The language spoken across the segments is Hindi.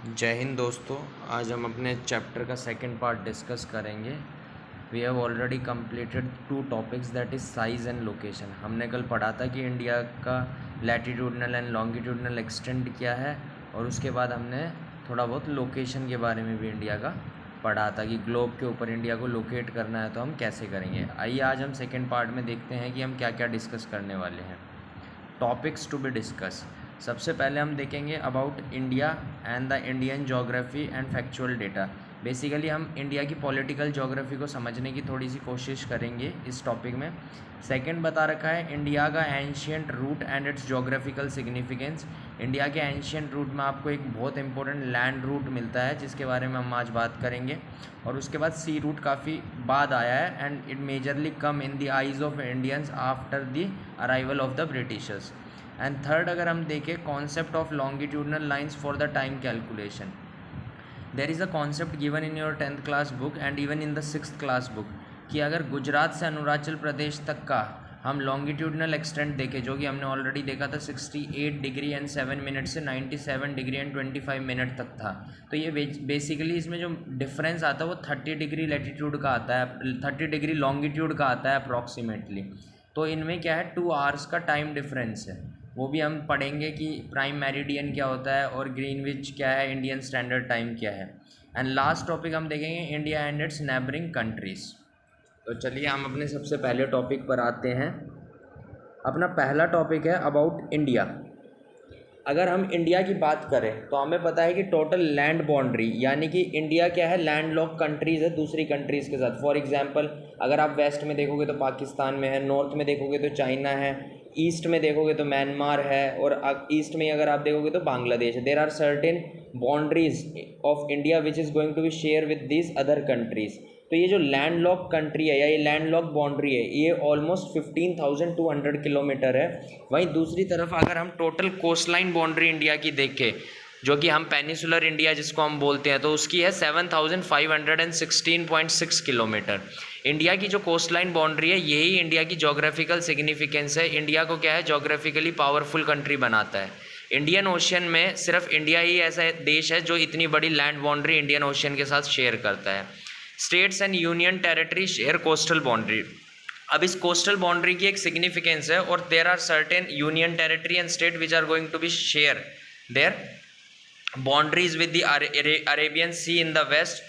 जय हिंद दोस्तों। आज हम अपने चैप्टर का सेकंड पार्ट डिस्कस करेंगे। We have already completed 2 topics, that is size and location. हमने कल पढ़ा था कि इंडिया का लैटिट्यूडनल एंड लॉन्गिट्यूडनल एक्सटेंट क्या है, और उसके बाद हमने थोड़ा बहुत लोकेशन के बारे में भी इंडिया का पढ़ा था कि ग्लोब के ऊपर इंडिया को लोकेट करना है तो हम कैसे करेंगे। आइए आज हम सेकेंड पार्ट में देखते हैं कि हम क्या क्या डिस्कस करने वाले हैं। Topics to be discuss. सबसे पहले हम देखेंगे about India and the Indian geography and factual data. Basically हम इंडिया की पॉलिटिकल जोग्राफ़ी को समझने की थोड़ी सी कोशिश करेंगे इस टॉपिक में। सेकंड बता रखा है इंडिया का ancient root and its geographical significance. India के एंशियंट रूट में आपको एक बहुत इंपॉर्टेंट लैंड रूट मिलता है जिसके बारे में हम आज बात करेंगे। और उसके बाद सी रूट काफ़ी बाद आया है and it majorly come in the eyes of Indians after the arrival of the Britishers. And third अगर हम देखें concept of longitudinal lines for the time calculation. There is a concept given in your 10th class book and even in the 6th class book कि अगर गुजरात से अरुणाचल प्रदेश तक का हम लॉन्गिट्यूडनल एक्सटेंट देखें, जो कि हमने ऑलरेडी देखा था 68 डिग्री एंड 7 मिनट से 97 डिग्री एंड 25 मिनट तक था, तो ये बेसिकली इसमें जो डिफरेंस आता है वो 30 डिग्री लैटिट्यूड का आता है, 30 डिग्री लॉन्गिट्यूड का आता है अप्रॉक्सीमेटली। तो इनमें क्या है 2 आवर्स का टाइम डिफरेंस है। वो भी हम पढ़ेंगे कि प्राइम मेरिडियन क्या होता है और ग्रीनविच क्या है, इंडियन स्टैंडर्ड टाइम क्या है। एंड लास्ट टॉपिक हम देखेंगे India and it's neighbouring countries. तो चलिए हम अपने सबसे पहले टॉपिक पर आते हैं। अपना पहला टॉपिक है अबाउट इंडिया। अगर हम इंडिया की बात करें तो हमें पता है कि टोटल लैंड बाउंड्री, यानी कि इंडिया क्या है, लैंड लॉक कंट्रीज़ है दूसरी कंट्रीज़ के साथ। फॉर एग्जांपल अगर आप वेस्ट में देखोगे तो पाकिस्तान में है, नॉर्थ में देखोगे तो चाइना है, ईस्ट में देखोगे तो म्यांमार है, और ईस्ट में अगर आप देखोगे तो बांग्लादेश है। There are certain boundaries of India which is going to be share with these other countries. तो ये जो लैंड लॉक कंट्री है या ये लैंड लॉक बाउंड्री है ये ऑलमोस्ट 15,200 किलोमीटर है। वहीं दूसरी तरफ अगर हम total cost line boundary India की देखें, जो कि हम पेनिसुलर इंडिया जिसको हम बोलते हैं, तो उसकी है 7,516.6 किलोमीटर। इंडिया की जो कोस्ट लाइन बाउंड्री है यही इंडिया की जोग्राफिकल सिग्निफिकेंस है। इंडिया को क्या है, जोग्राफिकली पावरफुल कंट्री बनाता है। इंडियन ओशियन में सिर्फ इंडिया ही ऐसा देश है जो इतनी बड़ी लैंड बाउंड्री इंडियन ओशियन के साथ शेयर करता है। States and union territory share coastal boundary. अब इस कोस्टल बाउंड्री की एक सिग्निफिकेंस है, और there are certain union territory and state which are going to be share their boundaries with the Arabian Sea in the west,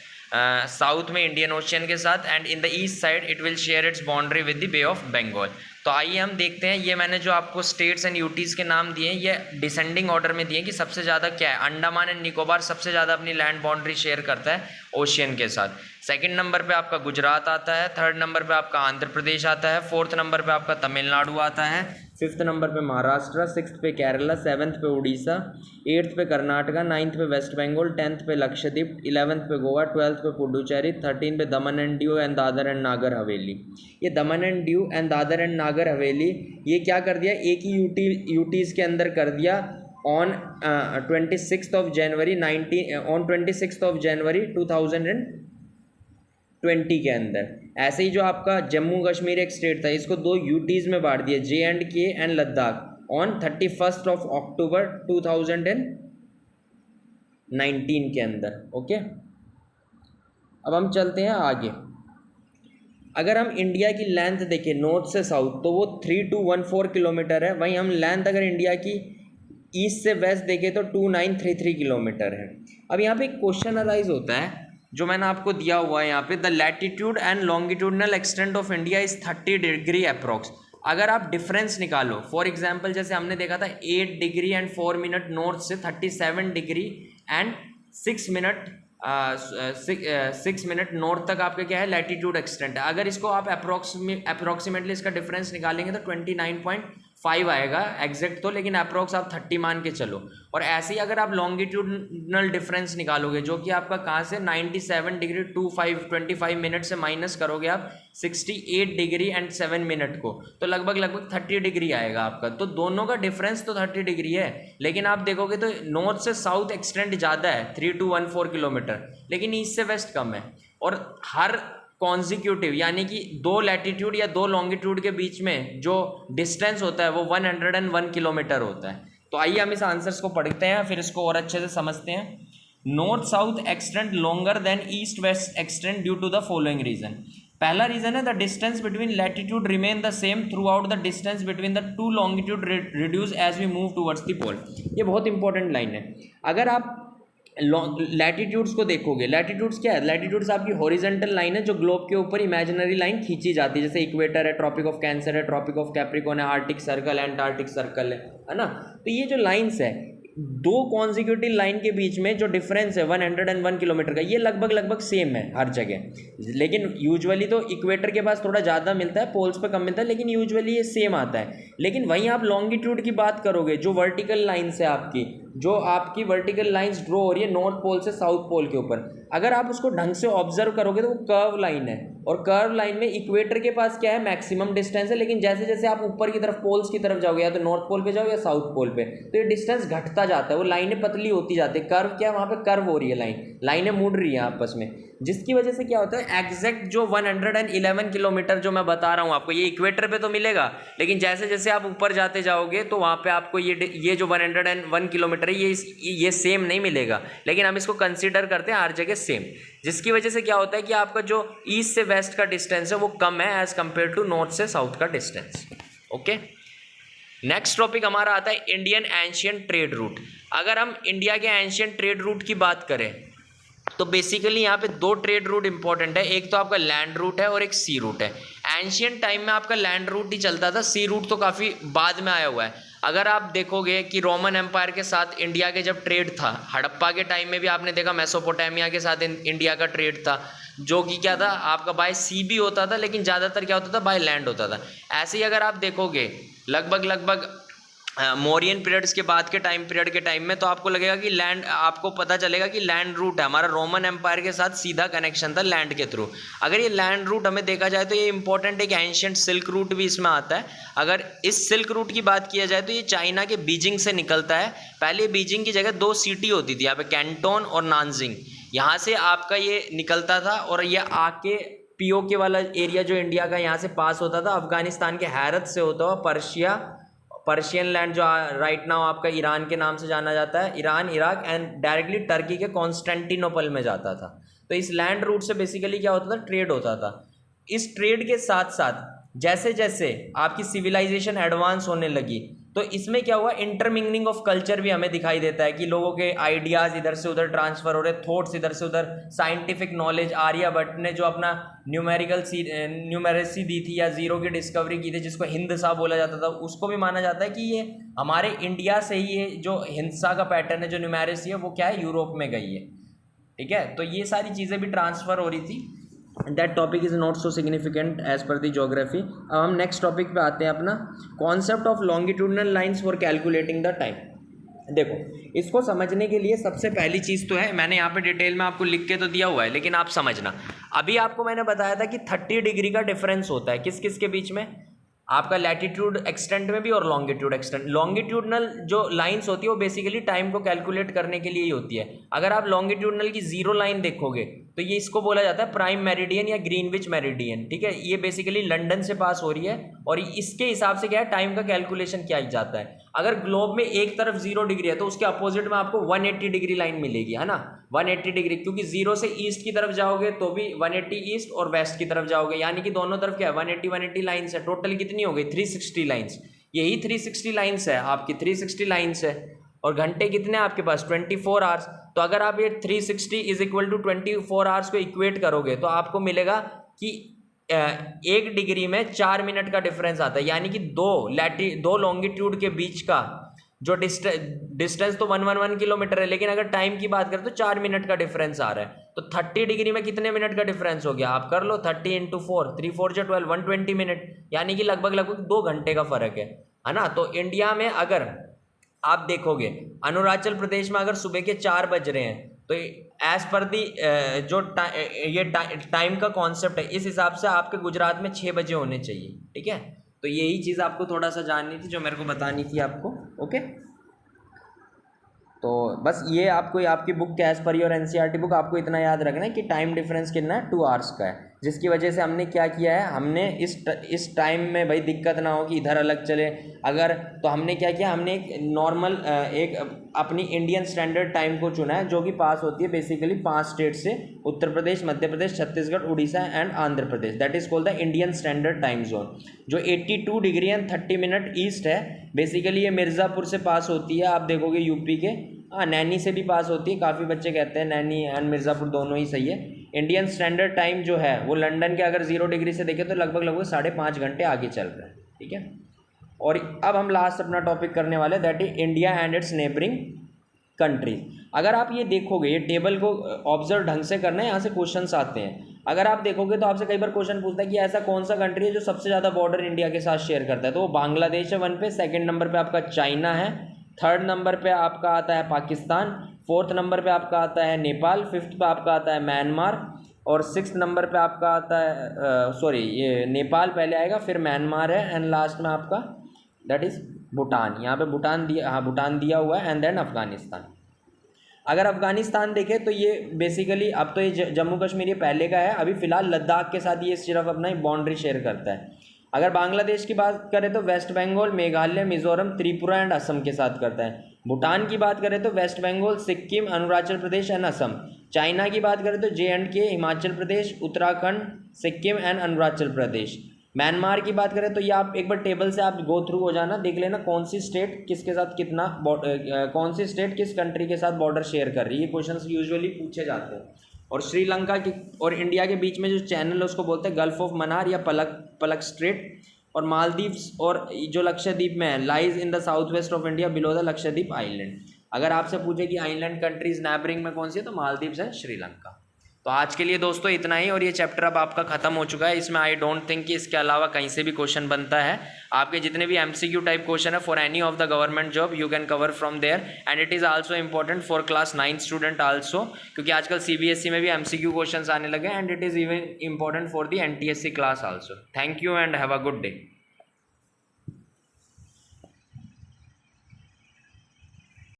south में इंडियन ओशियन के साथ, and in the east side it will share its boundary with the bay of Bengal. तो आइए हम देखते हैं, ये मैंने जो आपको स्टेट्स एंड यूटीज़ के नाम दिए हैं ये डिसेंडिंग ऑर्डर में दिए कि सबसे ज़्यादा क्या है, अंडमान एंड निकोबार सबसे ज़्यादा अपनी लैंड बाउंड्री शेयर करता है ओशियन के साथ। सेकंड नंबर पे आपका गुजरात आता है, थर्ड नंबर पे आपका आंध्र प्रदेश आता है, फोर्थ नंबर पे आपका तमिलनाडु आता है, फिफ्थ नंबर पे महाराष्ट्र, सिक्स्थ पे केरला, सेवन्थ पे Orissa, eighth pay Karnataka, ninth पे वेस्ट बंगाल, टेंथ पे लक्षद्वीप, 11th पे गोवा, 12th पे पुडुचेरी, 13 पे दमन and Diu and Dadar and Nagar Haveli. ये दमन and Diu and Dadar and Nagar Haveli ये क्या कर दिया, एक ही यूटीज़ के अंदर कर दिया ऑन 26th ऑफ जनवरी 2020 के अंदर। ऐसे ही जो आपका जम्मू कश्मीर एक स्टेट था, इसको 2 यूटीज़ में बांट दिया, JNK and Ladakh, on 31st of October 2019 के अंदर। ओके, अब हम चलते हैं आगे। अगर हम इंडिया की लेंथ देखें नॉर्थ से साउथ तो वो 3214 किलोमीटर है। वहीं हम लेंथ अगर इंडिया की ईस्ट से वेस्ट देखें तो 2933 किलोमीटर है। अब यहाँ पे एक क्वेश्चन अराइज होता है जो मैंने आपको दिया हुआ है यहाँ पे, the latitude and longitudinal extent of India is 30 degree approx. अगर आप डिफरेंस निकालो, फॉर एग्जांपल जैसे हमने देखा था 8 डिग्री एंड 4 मिनट नॉर्थ से, 37 degree and 6 minute 6 minute north तक आपका क्या है लैटिट्यूड एक्सटेंट है। अगर इसको आप अप्रॉक्सीमेटली इसका डिफरेंस निकालेंगे तो 29.5 आएगा एग्जैक्ट तो, लेकिन अप्रॉक्स आप 30 मान के चलो। और ऐसे ही अगर आप लॉन्गिट्यूडनल डिफरेंस निकालोगे जो कि आपका कहाँ से 97 डिग्री 25 मिनट से माइनस करोगे आप 68 डिग्री एंड 7 मिनट को, तो लगभग 30 डिग्री आएगा आपका। तो दोनों का डिफरेंस तो 30 डिग्री है, लेकिन आप देखोगे तो नॉर्थ से साउथ एक्सटेंट ज़्यादा है 3214 किलोमीटर, लेकिन ईस्ट से वेस्ट कम है। और हर कॉन्जिक्यूटिव यानी कि 2 लैटिट्यूड या 2 लॉन्गिट्यूड के बीच में जो डिस्टेंस होता है वो 101 किलोमीटर होता है। तो आइए हम इस आंसर्स को पढ़ते हैं फिर इसको और अच्छे से समझते हैं। North south extend longer than east west extend due to the following reason. पहला रीजन है the distance between latitude remain the same throughout the distance between the two longitude reduce as we move towards the pole. ये बहुत इंपॉर्टेंट लाइन है। अगर आप लैटिट्यूड्स को देखोगे, लैटिट्यूड्स क्या है? लैटिट्यूड्स आपकी हॉरिजेंटल लाइन है जो ग्लोब के ऊपर इमेजिनरी लाइन खींची जाती है, जैसे इक्वेटर है, ट्रॉपिक ऑफ कैंसर है, ट्रॉपिक ऑफ कैप्रिकॉर्न है, आर्टिक सर्कल, एंटार्क्टिक सर्कल है ना। तो ये जो लाइन्स है, दो कॉन्जिक्यूटिव लाइन के बीच में जो डिफरेंस है 101 किलोमीटर का, ये लगभग सेम है हर जगह। लेकिन यूजुअली तो इक्वेटर के पास थोड़ा ज़्यादा मिलता है, पोल्स पे कम मिलता है, लेकिन यूजुअली ये सेम आता है। लेकिन वहीं आप लॉन्गिट्यूड की बात करोगे, जो वर्टिकल लाइन्स है आपकी, जो आपकी वर्टिकल लाइंस ड्रॉ हो रही है नॉर्थ पोल से साउथ पोल के ऊपर, अगर आप उसको ढंग से ऑब्जर्व करोगे तो वो कर्व लाइन है। और कर्व लाइन में इक्वेटर के पास क्या है? मैक्सिमम डिस्टेंस है। लेकिन जैसे जैसे आप ऊपर की तरफ पोल्स की तरफ जाओगे, या तो नॉर्थ पोल पे जाओ या साउथ पोल पे, तो ये डिस्टेंस घटता जाता है, वो लाइनें पतली होती जाती है। कर्व क्या है? वहाँ पे कर्व हो रही है, लाइनें मुड़ रही हैं आपस में, जिसकी वजह से क्या होता है, एग्जैक्ट जो 111 किलोमीटर जो मैं बता रहा हूँ आपको, ये इक्वेटर पे तो मिलेगा, लेकिन जैसे जैसे आप ऊपर जाते जाओगे तो वहाँ पे आपको ये जो 101 किलोमीटर है ये सेम नहीं मिलेगा। लेकिन हम इसको कंसीडर करते हैं हर जगह सेम, जिसकी वजह से क्या होता है कि आपका जो ईस्ट से वेस्ट का डिस्टेंस है वो कम है एज कंपेयर टू नॉर्थ से साउथ का डिस्टेंस। ओके, नेक्स्ट टॉपिक हमारा आता है इंडियन एंशियंट ट्रेड रूट। अगर हम इंडिया के एंशियंट ट्रेड रूट की बात करें तो बेसिकली यहाँ पे दो ट्रेड रूट इंपॉर्टेंट है, एक तो आपका लैंड रूट है और एक सी रूट है। एंशियंट टाइम में आपका लैंड रूट ही चलता था, सी रूट तो काफ़ी बाद में आया हुआ है। अगर आप देखोगे कि रोमन एम्पायर के साथ इंडिया के जब ट्रेड था, हड़प्पा के टाइम में भी आपने देखा मेसोपोटामिया के साथ इंडिया का ट्रेड था, जो कि क्या था, आपका बाय सी भी होता था, लेकिन ज़्यादातर क्या होता था, बाय लैंड होता था। ऐसे ही अगर आप देखोगे लगभग मौर्यन पीरियड्स के बाद के टाइम पीरियड के टाइम में, तो आपको लगेगा कि लैंड, आपको पता चलेगा कि लैंड रूट है हमारा, रोमन एम्पायर के साथ सीधा कनेक्शन था लैंड के थ्रू। अगर ये लैंड रूट हमें देखा जाए तो ये इंपॉर्टेंट है कि एंशियंट सिल्क रूट भी इसमें आता है। अगर इस सिल्क रूट की बात किया जाए तो ये चाइना के बीजिंग से निकलता है। पहले बीजिंग की जगह दो सिटी होती थी यहाँ पे, कैंटोन और नानजिंग, यहाँ से आपका ये निकलता था और ये आके पीओके वाला एरिया जो इंडिया का यहाँ से पास होता था, अफगानिस्तान के हैरत से होता हुआ पर्शियन लैंड जो राइट नाउ आपका ईरान के नाम से जाना जाता है, Iran, Iraq and directly Turkey के कॉन्स्टेंटिनोपल में जाता था। तो इस लैंड रूट से बेसिकली क्या होता था, ट्रेड होता था। इस ट्रेड के साथ साथ जैसे जैसे आपकी सिविलाइजेशन एडवांस होने लगी, तो इसमें क्या हुआ, इंटरमिंगलिंग ऑफ कल्चर भी हमें दिखाई देता है कि लोगों के आइडियाज़ इधर से उधर ट्रांसफ़र हो रहे, थॉट्स इधर से उधर, साइंटिफिक नॉलेज, आर्यभट्ट ने जो अपना न्यूमेरेसी दी थी या जीरो की डिस्कवरी की थी, जिसको हिंदसा बोला जाता था, उसको भी माना जाता है कि ये हमारे इंडिया से ही ये जो हिंसा का पैटर्न है, जो न्यूमेरेसी है, वो क्या है, यूरोप में गई है। ठीक है, तो ये सारी चीज़ें भी ट्रांसफ़र हो रही थी। That topic is not so significant as per the geography. अब हम नेक्स्ट टॉपिक पे आते हैं, अपना concept of longitudinal lines for calculating the time. देखो, इसको समझने के लिए सबसे पहली चीज़ तो है, मैंने यहाँ पे डिटेल में आपको लिख के तो दिया हुआ है, लेकिन आप समझना। अभी आपको मैंने बताया था कि 30 डिग्री का डिफरेंस होता है किस किस के बीच में, आपका लैटिट्यूड एक्सटेंट में भी और लॉन्गिट्यूड एक्सटेंट। लॉन्गिट्यूडनल जो लाइंस होती है वो बेसिकली टाइम को कैलकुलेट करने के लिए ही होती है। अगर आप लॉन्गिट्यूडनल की जीरो लाइन देखोगे तो ये इसको बोला जाता है प्राइम मेरिडियन या ग्रीनविच मेरिडियन। ठीक है, ये बेसिकली लंदन से पास हो रही है और इसके हिसाब से क्या है, टाइम का कैलकुलेशन किया जाता है। अगर ग्लोब में एक तरफ 0 डिग्री है तो उसके अपोजिट में आपको 180 डिग्री लाइन मिलेगी, है ना, 180 डिग्री, क्योंकि 0 से ईस्ट की तरफ जाओगे तो भी 180 ईस्ट और वेस्ट की तरफ जाओगे, यानी कि दोनों तरफ क्या है, 180 लाइन्स है। टोटल कितनी हो गई, 360 लाइन्स। यही 360 लाइन्स है आपकी, 360 लाइन्स है। और घंटे कितने आपके पास, 24 आवर्स। तो अगर आप ये 360 इज इक्वल टू 24 आवर्स को इक्वेट करोगे तो आपको मिलेगा कि 1 डिग्री में 4 मिनट का डिफरेंस आता है, यानी कि दो लॉन्गिट्यूड के बीच का जो डिस्टेंस तो 111 किलोमीटर है, लेकिन अगर टाइम की बात करें तो 4 मिनट का डिफरेंस आ रहा है। तो 30 डिग्री में कितने मिनट का डिफरेंस हो गया, आप कर लो, 30 इंटू 4, 3 4 जो 12, 120 मिनट, यानी कि लगभग 2 घंटे का फर्क है ना। तो इंडिया में अगर आप देखोगे, अरुणाचल प्रदेश में अगर सुबह के 4 बज रहे हैं तो एज पर दी जो ये टाइम का कॉन्सेप्ट है, इस हिसाब से आपके गुजरात में 6 बजे होने चाहिए। ठीक है, तो यही चीज़ आपको थोड़ा सा जाननी थी, जो मेरे को बतानी थी आपको। ओके, तो बस ये आपको आपकी बुक के as per your NCERT book आपको इतना याद रखना है कि टाइम डिफरेंस कितना है, 2 आवर्स का है। जिसकी वजह से हमने क्या किया है, हमने इस टाइम में भाई दिक्कत ना हो कि इधर अलग चले अगर, तो हमने क्या किया, हमने एक नॉर्मल एक अपनी इंडियन स्टैंडर्ड टाइम को चुना है जो कि पास होती है बेसिकली 5 स्टेट से, Uttar Pradesh, Madhya Pradesh, Chhattisgarh, Orissa and Andhra Pradesh. That is called the Indian standard time zone, जो 82 डिग्री एंड 30 मिनट ईस्ट है। बेसिकली ये मिर्ज़ापुर से पास होती है, आप देखोगे यूपी के, हाँ नैनी से भी पास होती है, काफ़ी बच्चे कहते हैं नैनी एंड मिर्ज़ापुर दोनों ही सही है। इंडियन स्टैंडर्ड टाइम जो है वो लंदन के अगर 0 डिग्री से देखें तो लगभग 5.5 घंटे आगे चल रहा है, ठीक है। और अब हम लास्ट अपना टॉपिक करने वाले, that is India and it's neighbouring countries. अगर आप ये देखोगे, ये टेबल को ऑब्जर्व ढंग से करना है, यहाँ से क्वेश्चंस आते हैं। अगर आप देखोगे तो आपसे कई बार क्वेश्चन पूछता है कि ऐसा कौन सा कंट्री है जो सबसे ज़्यादा बॉर्डर इंडिया के साथ शेयर करता है, तो वो बांग्लादेश है 1 पे, सेकंड नंबर पे आपका चाइना है, थर्ड नंबर पे आपका आता है पाकिस्तान, फोर्थ नंबर पे आपका आता है नेपाल, फिफ्थ पे आपका आता है म्यांमार, और 6th नंबर पे आपका आता है ये नेपाल पहले आएगा, फिर म्यांमार है, एंड लास्ट में आपका दैट इज़ भूटान। यहाँ पे भूटान दिया, हाँ भूटान दिया हुआ है, एंड देन अफगानिस्तान। अगर अफगानिस्तान देखें तो ये बेसिकली अब तो ये जम्मू कश्मीर ये पहले का है, अभी फ़िलहाल लद्दाख के साथ ये सिर्फ अपना ही बाउंड्री शेयर करता है। अगर बांग्लादेश की बात करें तो वेस्ट बंगाल, मेघालय, मिजोरम, त्रिपुरा एंड असम के साथ करता है। भूटान की बात करें तो west Bengal, Sikkim, Arunachal Pradesh and Assam. China की बात करें तो JNK, Himachal Pradesh, Uttarakhand, Sikkim and Arunachal Pradesh. Myanmar की बात करें तो ये आप एक बार टेबल से आप गो थ्रू हो जाना, देख लेना कौन सी स्टेट किसके साथ कितना कौन सी स्टेट किस कंट्री के साथ बॉर्डर शेयर कर रही है, ये क्वेश्चंस यूजुअली पूछे जाते हैं। और श्रीलंका की और इंडिया के बीच में जो चैनल है उसको बोलते हैं गल्फ ऑफ मन्नार या पलक स्ट्रेट। और मालदीव्स और जो लक्षद्वीप में है lies in the south west of India below the Lakshadweep island. अगर आपसे पूछे कि आइलैंड कंट्रीज नैबरिंग में कौन सी है तो मालदीव्स है, श्रीलंका। तो आज के लिए दोस्तों इतना ही, और ये चैप्टर अब आपका खत्म हो चुका है। इसमें आई डोंट थिंक कि इसके अलावा कहीं से भी क्वेश्चन बनता है। आपके जितने भी MCQ टाइप क्वेश्चन है for any of the government job you can cover from there, and it is also important for class 9 student also, क्योंकि आजकल CBSE में भी MCQ क्वेश्चन आने लगे, and it is even important for the NTSC class also. Thank you and have a good day.